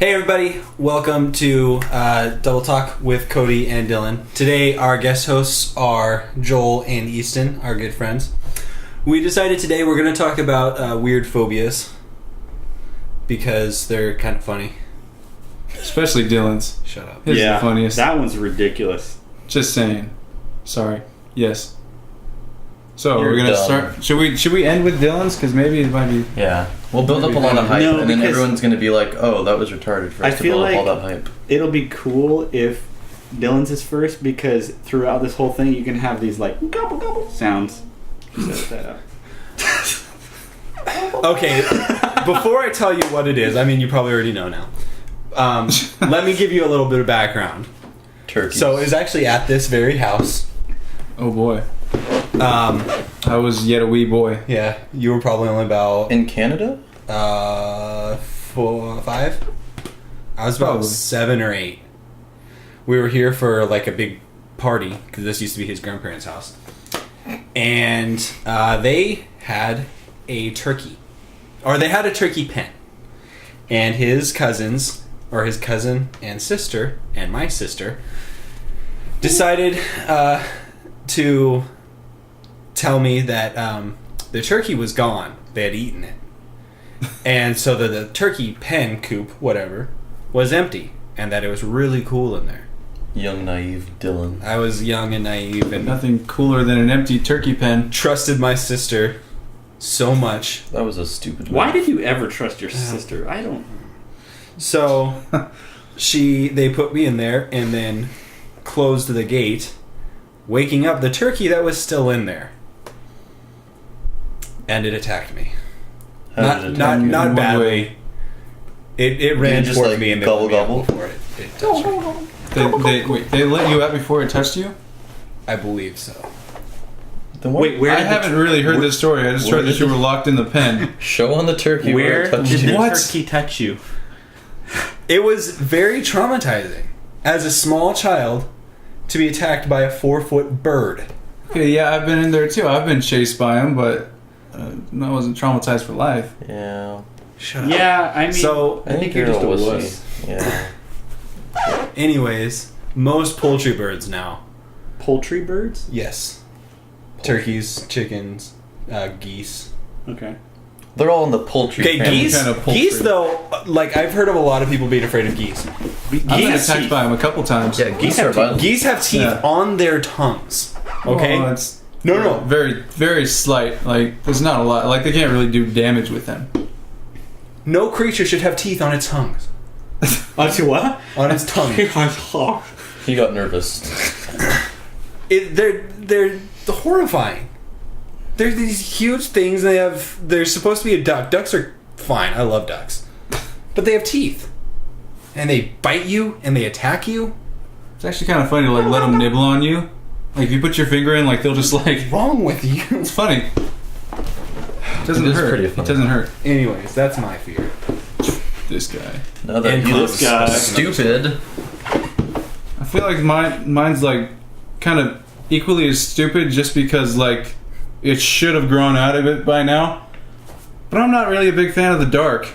Hey everybody, welcome to Double Talk with Cody and Dylan. Today our guest hosts are Joel and Easton, our good friends. We decided today we're going to talk about weird phobias because they're kind of funny. Especially Dylan's. Shut up. His is the funniest. That one's ridiculous. Just saying. Sorry. Yes. So You're we're gonna dumb. start. Should we end with Dylan's? Because maybe it might be. Yeah, we'll build up a lot of hype, No, and then because everyone's gonna be like, "Oh, that was retarded." For I us to feel build up all like- that hype. It'll be cool if Dylan's is first because throughout this whole thing you can have these like gobble gobble sounds. Set that up. Okay, before I tell you what it is, I mean you probably already know now. Let me give you a little bit of background. Turkey. So it was actually at this very house. Oh boy. I was yet a wee boy. Yeah, you were probably only about in Canada, 4, 5. I was about Probably. 7 or 8. We were here for like a big party because this used to be his grandparents' house, and they had a turkey, or they had a turkey pen, and his cousins, or his cousin and sister, and my sister, decided to tell me that the turkey was gone. They had eaten it. And so the turkey pen coop, whatever, was empty. And that it was really cool in there. young naive Dylan. I was young and naive and Nothing cooler than an empty turkey pen. trusted my sister so much. That was a stupid. Why move. did you ever trust your sister? I don't. So they put me in there and then closed the gate, waking up the turkey that was still in there. And it attacked me. How did it attack you? Not In what badly. way? It ran just, towards like, me and gobble, let me out gobble? before it touched me. They let you out before it touched you? I believe so. Then what? Wait, where? I did haven't really heard this story. I just where heard that did you the- were locked in the pen. Show on the turkey where it Where touched did the you. What? turkey touch you? It was very traumatizing as a small child to be attacked by a 4-foot bird. Okay, yeah, I've been in there too. I've been chased by him, but I wasn't traumatized for life. Yeah, Shut up. Yeah, I mean. So, I think you're you're just a wussy. wuss. Yeah. anyways, most poultry birds now. Poultry birds? Yes. Turkeys, chickens, geese. Okay. They're all in the poultry. Okay, family. geese. kind of poultry. Geese, though, like I've heard of a lot of people being afraid of geese. I've been Geese attacked teeth. by him a couple times. Yeah, geese are violent. Geese have teeth Yeah. on their tongues. Okay. Well, it's No. very, very slight. Like, there's not a lot. Like, they can't really do damage with them. No creature should have teeth on its tongues. Onto what? On its tongue. He got nervous. They're horrifying. They're these huge things. They're supposed to be a duck. Ducks are fine. I love ducks, but they have teeth, and they bite you and they attack you. It's actually kind of funny to, like, let them nibble on you. Like, if you put your finger in, like, they'll just, like... What's wrong with you? It's funny. It doesn't It is hurt. pretty It funny. doesn't hurt. Anyways, that's my fear. This guy. Now that And he this looks guy. stupid. I feel like mine's, like, kind of equally as stupid just because, like, it should have grown out of it by now. But I'm not really a big fan of the dark.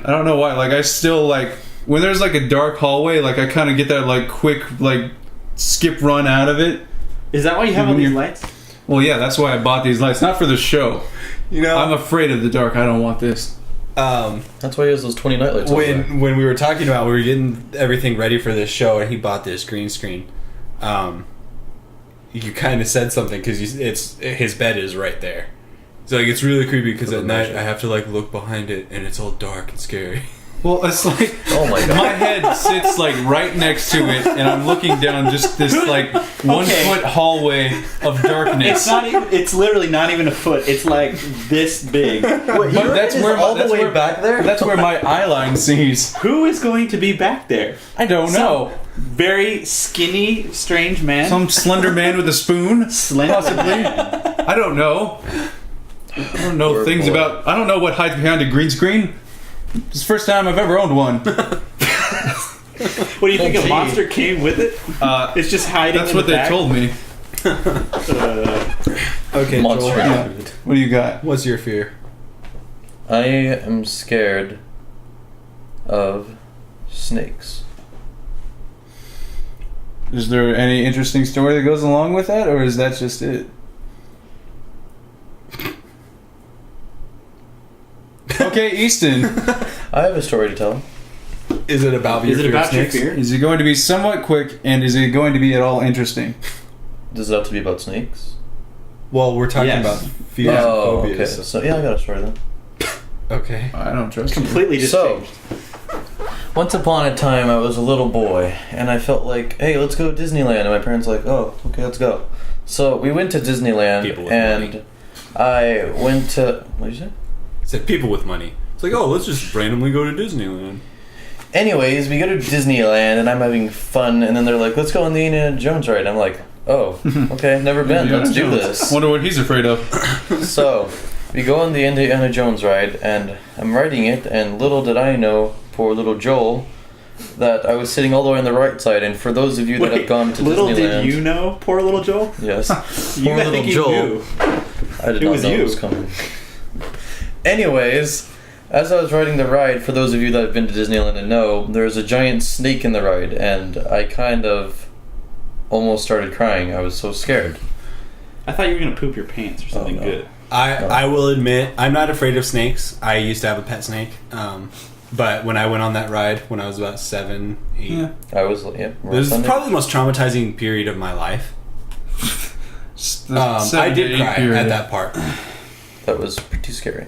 I don't know why. Like, I still, like... When there's, like, a dark hallway, like, I kind of get that, like, quick, like, skip run out of it. Is that why you have all When these you're- lights? Well, yeah, that's why I bought these lights. Not for the show. You know, I'm afraid of the dark. I don't want this. That's why he has those 20 nightlights. over there. when we were talking about, we were getting everything ready for this show, and he bought this green screen. You kind of said something because his bed is right there. So like it's really creepy because at night I have to like look behind it, and it's all dark and scary. Well, it's like... Oh my god. My head sits like right next to it, and I'm looking down just this like 1 foot hallway of darkness. It's not even. It's literally not even a foot. It's like this big. Wait, But that's where all that's the way where- back there. That's where my eye line sees. Who is going to be back there? I don't know. Very skinny, strange man. Some slender man with a spoon, Slender possibly. man. I don't know. I don't know Poor things boy. about. I don't know what hides behind a green screen. It's the first time I've ever owned one. What do you think? Oh, A gee. monster came with it? It's just hiding. That's in what the they back? told me. Okay, Monster. Joel, Yeah. What do you got? what's your fear? I am scared of snakes. Is there any interesting story that goes along with that, or is that just it? Okay, Easton. I have a story to tell. Is it about your fear of snakes? Is it going to be somewhat quick, and is it going to be at all interesting? Does it have to be about snakes? Well, we're talking about fears and Okay. phobias. So yeah, I got a story then. Okay. I don't trust Completely just So, changed. once upon a time, I was a little boy, and I felt like, hey, let's go to Disneyland. And my parents were like, oh, okay, let's go. So we went to Disneyland, People with and money. I went to. What did you say? Said people with money. It's like, oh, let's just randomly go to Disneyland. Anyways, we go to Disneyland, and I'm having fun, and then they're like, let's go on the Indiana Jones ride. I'm like, oh, okay, never been. Indiana Let's do Jones. this. Wonder what he's afraid of. So, we go on the Indiana Jones ride, and I'm riding it, and little did I know, poor little Joel, that I was sitting all the way on the right side. And for those of you that have gone to little Disneyland, did you know, poor little Joel? yes, You, poor I little think you Joel, knew. I did It not was know you. it was coming. Anyways, as I was riding the ride, for those of you that have been to Disneyland and know, there's a giant snake in the ride, and I kind of almost started crying. I was so scared. I thought you were going to poop your pants or something no. good. I will admit, I'm not afraid of snakes. I used to have a pet snake. But when I went on that ride, when I was about 7, 8, Yeah. I was, it was probably the most traumatizing period of my life. I did cry at that part. That was pretty scary.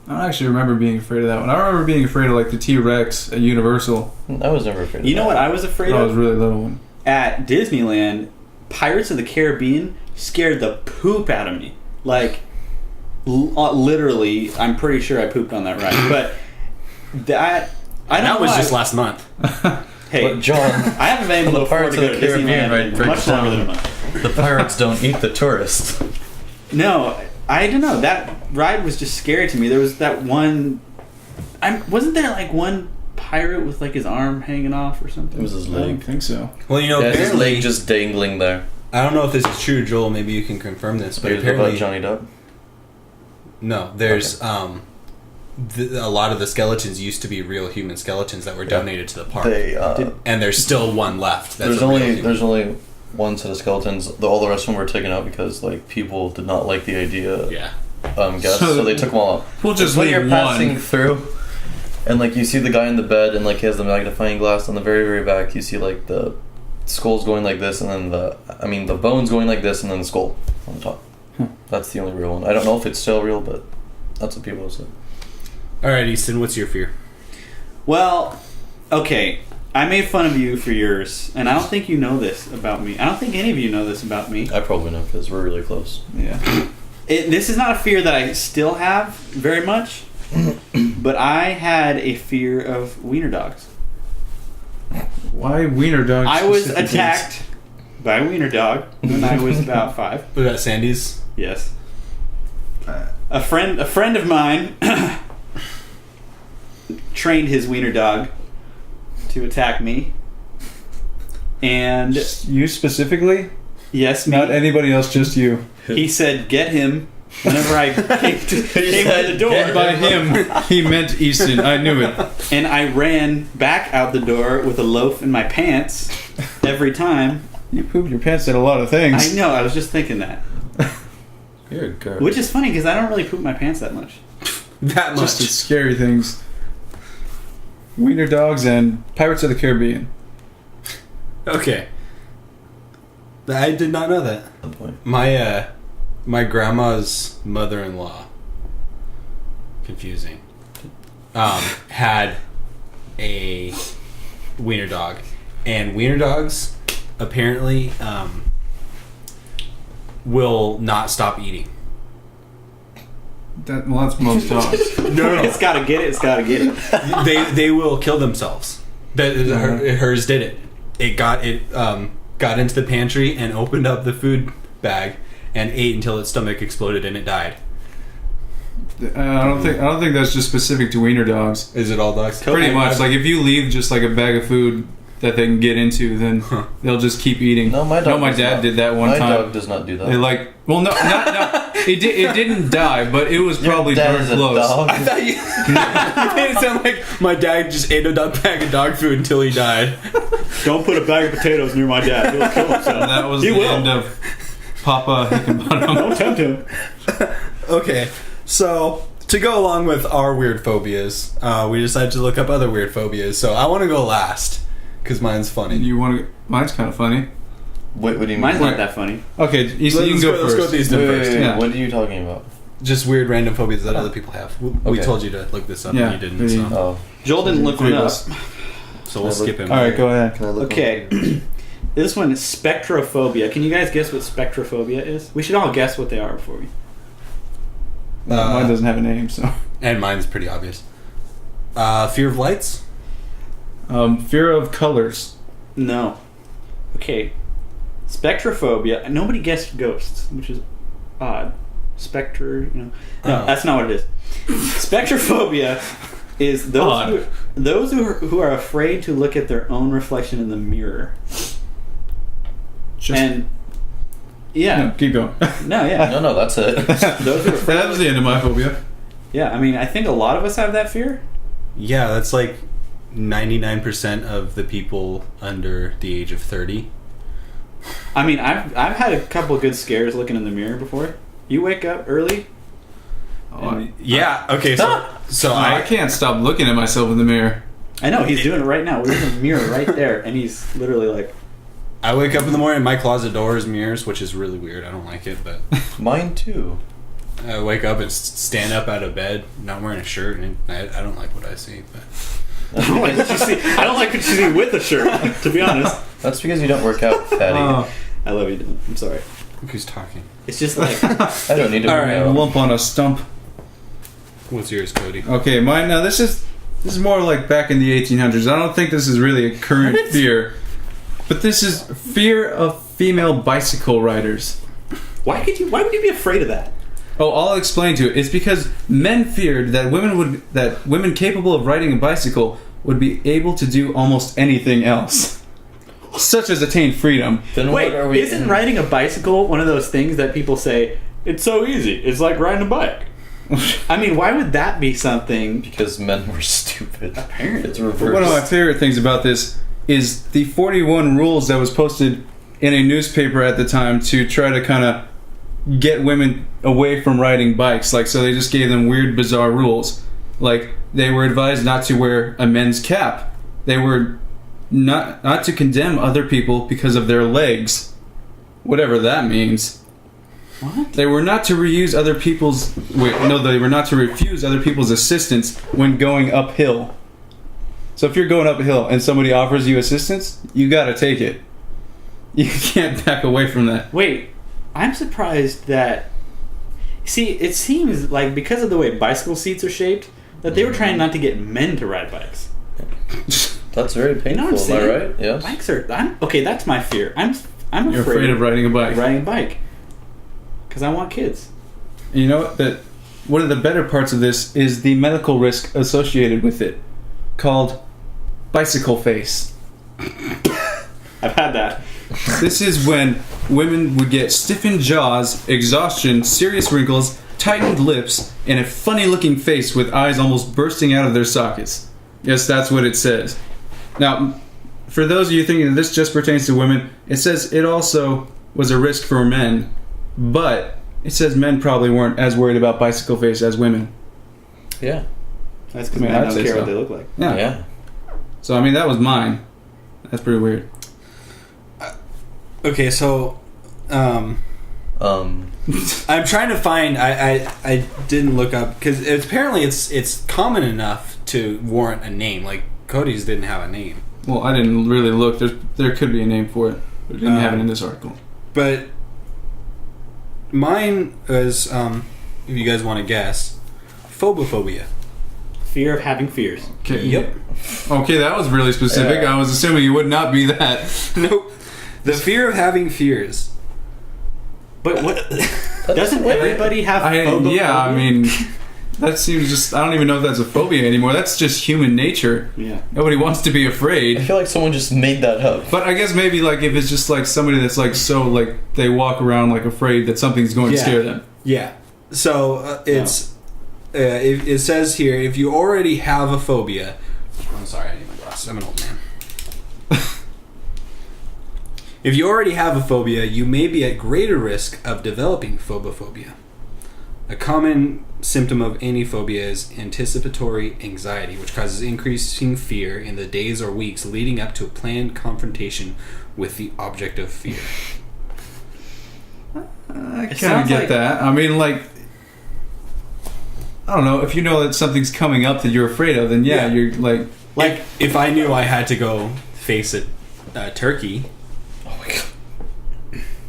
I don't actually remember being afraid of that one. I remember being afraid of like the T-Rex at Universal. I was never afraid of You know that. what I was afraid When I was of? really little one. At Disneyland, Pirates of the Caribbean scared the poop out of me. Like, literally, I'm pretty sure I pooped on that ride. But that... I don't That know was why. just last month. Hey, But John, I haven't been able to the afford Pirates to of go to the Caribbean Disneyland ride in breaks much longer down. than a month. the pirates don't eat the tourists. No, I don't know. That ride was just scary to me. There was that one... wasn't there like one pirate with like his arm hanging off or something? It was his I don't leg. think so. Well, you know, Yeah, his apparently, leg just dangling there. I don't know if this is true, Joel. Maybe you can confirm this. But But apparently, about Johnny Depp. no. There's a lot of the skeletons used to be real human skeletons that were donated to the park, They, and there's still one left. That's there's only one set of skeletons. All the rest of them were taken out because like people did not like the idea. Yeah. Guests, so they took them all out. We'll just when leave you're passing one. through, and like you see the guy in the bed, and like he has the magnifying glass on the very very back. You see like the skull's going like this, and then the bones going like this, and then the skull on the top. That's the only real one. I don't know if it's still real, but that's what people say. All right, Easton. What's your fear? Well, okay. I made fun of you for yours, and I don't think you know this about me. I don't think any of you know this about me. I probably know because we're really close. Yeah. This is not a fear that I still have very much, but I had a fear of wiener dogs. Why wiener dogs? I was specifically? attacked by a wiener dog when I was about 5. Was that Sandy's? Yes. A friend of mine trained his wiener dog to attack me. And You specifically? yes, me. Not anybody else, just you. He said, "Get him." Whenever I came to the door, By him, he meant Easton. I knew it. and I ran back out the door with a loaf in my pants every time. You pooped your pants at a lot of things. I know. I was just thinking that, You're a girl. which is funny because I don't really poop my pants that much. That much. Just the scary things. Wiener dogs and Pirates of the Caribbean. Okay. I did not know that. Good point. My grandma's mother-in-law, confusing, had a wiener dog, and wiener dogs apparently will not stop eating. That's most dogs. No. It's gotta get it. It's gotta get it. They will kill themselves. Hers did it. It got into the pantry and opened up the food bag and ate until its stomach exploded and it died. I don't think that's just specific to wiener dogs. Is it all dogs? Pretty much. Like if you leave just like a bag of food that they can get into, then they'll just keep eating. No, my dog. my does dad not. did that one my time. My dog does not do that. They like, well, no, not It didn't die, but it was probably Your dad darn is a close. dog. I thought you, you made it sound like my dad just ate a bag of dog food until he died. Don't put a bag of potatoes near my dad. He'll kill himself. And that was He the will. end of Papa Hickenbottom. Don't tempt him. Okay, so to go along with our weird phobias, we decided to look up other weird phobias. So I want to go last because mine's funny. You want to? Mine's kind of funny. What do you mean? Mine's not that funny. Okay, you Let's can go let's first. go with these Wait, first. Yeah. What are you talking about? Just weird random phobias that other people have. We Okay. told you to look this up Yeah, and you didn't. we- So, Oh, Joel didn't look one up. so we'll Can I skip him. All right, go ahead. can I look? Okay. This one is spectrophobia. Can you guys guess what spectrophobia is? We should all guess what they are before we... Mine doesn't have a name, so. And mine's pretty obvious. Fear of lights? Fear of colors. No. Okay. Spectrophobia. Nobody guessed ghosts, which is odd. Spectre, you know. No, Oh. that's not what it is. Spectrophobia is Odd. those who are afraid to look at their own reflection in the mirror. Just, And yeah. no, keep going. No, yeah. No, that's it. Those who are afraid. That was the end of my phobia. Yeah, I mean, I think a lot of us have that fear. Yeah, that's like 99% of the people under the age of 30. I mean, I've had a couple good scares looking in the mirror before. You wake up early. Yeah, okay, so I I can't stop looking at myself in the mirror. I know he's doing it right now. We're in the mirror right there, and he's literally like, wake up in the morning, my closet door is mirrors, which is really weird. I don't like it, but Mine too. I wake up and stand up out of bed, not wearing a shirt, and I don't like what I see. But I don't like what you see. I don't like what you see with the shirt. To be honest, That's because you don't work out, fatty. I love you, Dylan. I'm sorry. look who's talking. It's just like I don't need to All work right, A out. lump on a stump. What's yours, Cody? Okay, mine now. This is more like back in the 1800s. I don't think this is really a current fear, but this is fear of female bicycle riders. why would you be afraid of that? Oh, I'll explain to you. It's because men feared that women capable of riding a bicycle would be able to do almost anything else, such as attain freedom. Then Wait, what are we? isn't riding a bicycle one of those things that people say it's so easy? It's like riding a bike. I mean, why would that be something? Because men were stupid. Apparently. It's reversed. One of my favorite things about this is the 41 rules that was posted in a newspaper at the time to try to kind of get women away from riding bikes. Like, so they just gave them weird, bizarre rules. Like, they were advised not to wear a men's cap. They were not to condemn other people because of their legs, whatever that means. What? They were not to reuse other people's. They were not to refuse other people's assistance when going uphill. So if you're going uphill and somebody offers you assistance, you gotta take it. You can't back away from that. Wait, I'm surprised that. See, it seems like because of the way bicycle seats are shaped, that they were trying not to get men to ride bikes. That's very painful. You know what I'm Am I saying? right? Yes. Bikes are. Okay, that's my fear. I'm You're afraid of riding a bike. riding a bike because I want kids. And you know what? That one of the better parts of this is the medical risk associated with it, called bicycle face. I've had that. This is when women would get stiffened jaws, exhaustion, serious wrinkles, tightened lips, and a funny-looking face with eyes almost bursting out of their sockets. Yes, that's what it says. Now, for those of you thinking that this just pertains to women, it says it also was a risk for men, but it says men probably weren't as worried about bicycle face as women. Yeah. That's because I mean, men I'd don't say care so. what they look like. Yeah. Yeah. So, I mean, that was mine. That's pretty weird. Okay, so I'm trying to find. I didn't look up because apparently it's common enough to warrant a name. Like Cody's didn't have a name, Well, I didn't really look. There could be a name for it, but it didn't have it in this article. but mine is if you guys want to guess, phobophobia. Fear of having fears. Okay. Yep. Okay, that was really specific. Yeah. I was assuming it would not be that. Nope. The fear of having fears. But what? Doesn't everybody have phobophobia? Yeah, I mean, that seems just. I don't even know if that's a phobia anymore. That's just human nature. Yeah. Nobody wants to be I afraid. feel like someone just made that up. But I guess maybe like if it's just like somebody that's like so like they walk around like afraid that something's going to Yeah. scare them. Yeah. So it says here, if you already have a phobia... I'm sorry, I need my glasses. I'm an old man. If you already have a phobia, you may be at greater risk of developing phobophobia. A common symptom of any phobia is anticipatory anxiety, which causes increasing fear in the days or weeks leading up to a planned confrontation with the object of fear. I kind of get that. I mean, like, I don't know. If you know that something's coming up that you're afraid of, then yeah. You're like... Like, if I knew I had to go face a turkey... Oh my god.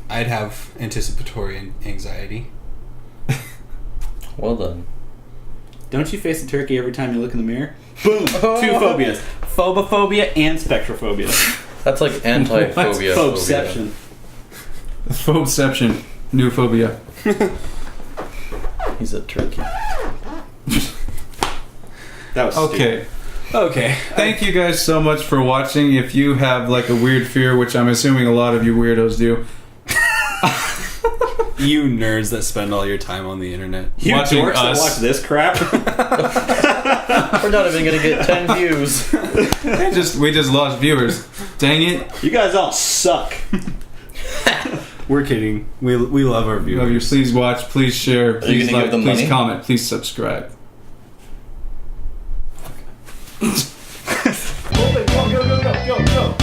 I'd have anticipatory anxiety. Well done. Don't you face a turkey every time you look in the mirror? Boom! 2 phobias. Phobophobia and spectrophobia. That's like anti-phobia. Phobception. Phobception. New phobia. He's a turkey. That was Okay. Okay. Thank you guys so much for watching. If you have like a weird fear, which I'm assuming a lot of you weirdos do, You nerds that spend all your time on the internet. You watching dorks that us. watch this crap. We're not even gonna get 10 views. we just lost viewers. Dang it. You guys all suck. We're kidding. We love our Love viewers. you. Please watch. Please share. you Please gonna like. give them Please money? comment. Please subscribe. Go, go, go, go, go, go.